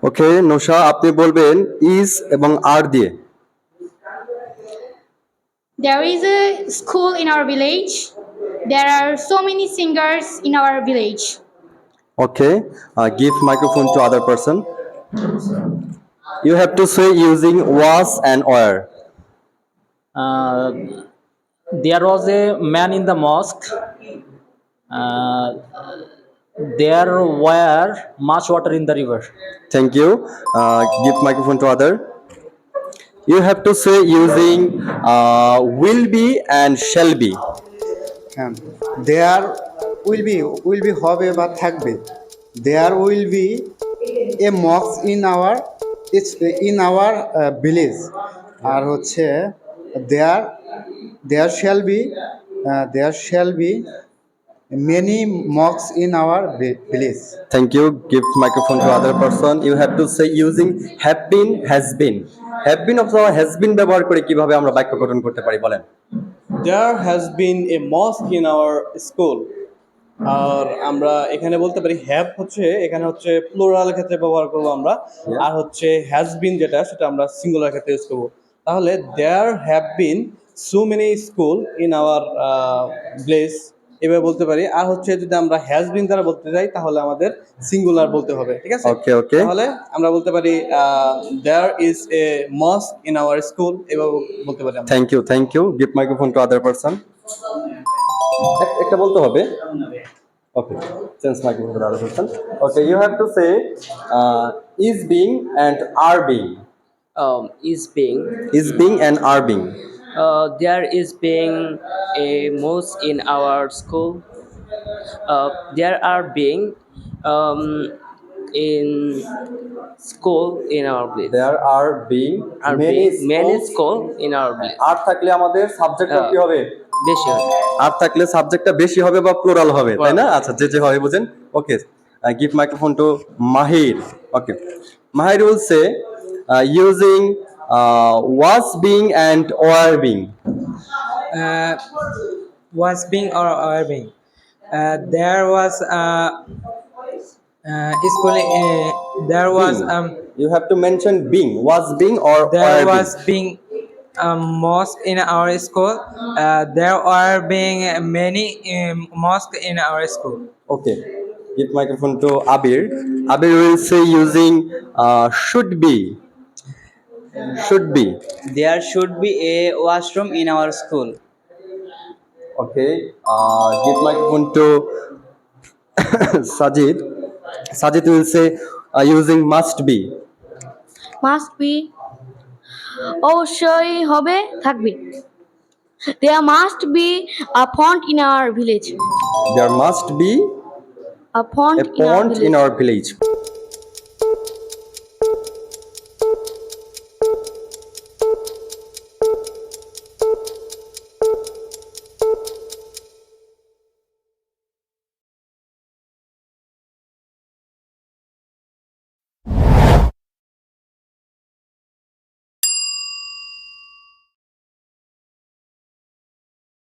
ওকে নোশা, আপনি বলবেন ইজ এবং আর দিয়ে। There is a school in our village. There are so many singers in our village. Okay, give microphone to other person. You have to say using was and were. Uh, there was a man in the mosque. Uh, there were much water in the river. Thank you. Give microphone to other. You have to say using will be and shall be. There will be হবে বা থাকবে। There will be a mosques in our village. আর হচ্ছে there shall be many mosques in our village. Thank you. Give microphone to other person. You have to say using have been, has been. Have been অথবা has been ব্যবহার করে কিভাবে আমরা বাক্য গঠন করতে পারি বলেন? There has been a mosque in our school. আর আমরা এখানে বলতে পারি হ্যাভ হচ্ছে এখানে হচ্ছে প্লুরাল ক্ষেত্রে ব্যবহার করব আমরা, আর হচ্ছে হ্যাজ বিন যেটা সেটা আমরা সিঙ্গুলার ক্ষেত্রে ইউজ করব। তাহলে there have been so many school in our place এভাবে বলতে পারি। আর হচ্ছে যদি আমরা হ্যাজ বিন দ্বারা বলতে চাই তাহলে আমাদের সিঙ্গুলার বলতে হবে, ঠিক আছে? Okay. তাহলে আমরা বলতে পারি there is a mosque in our school, এভাবে বলতে পারি আমরা। Thank you. Give microphone to other person. একটা বলতে হবে। Okay. Change microphone to the other person. Okay, you have to say is being and are being. Is being. Is being and are being. There is being a mosque in our school. There are being in school in our village. There are being Many schools. school in our village. আর থাকলে আমাদের সাবজেক্টটা কি হবে? বেশি হবে। আর থাকলে সাবজেক্টটা বেশি হবে বা প্লুরাল হবে, তাই না? আচ্ছা, যে হয় বুঝেন। Okay, give microphone to Mahir. Okay, Mahir will say using was being and were being. Was being or are being. There was school. There was You have to mention being, was being or there were was being mosque in our school. There are being many mosque in our school. being. Okay, give microphone to Abir. Abir will say using should be. Should be. There should be a washroom in our school. Okay, give microphone to Sajid. Sajid will say using must be. Must be অবশ্যই হবে থাকবে। There must be a font in our village. There must be a font a pond in our village.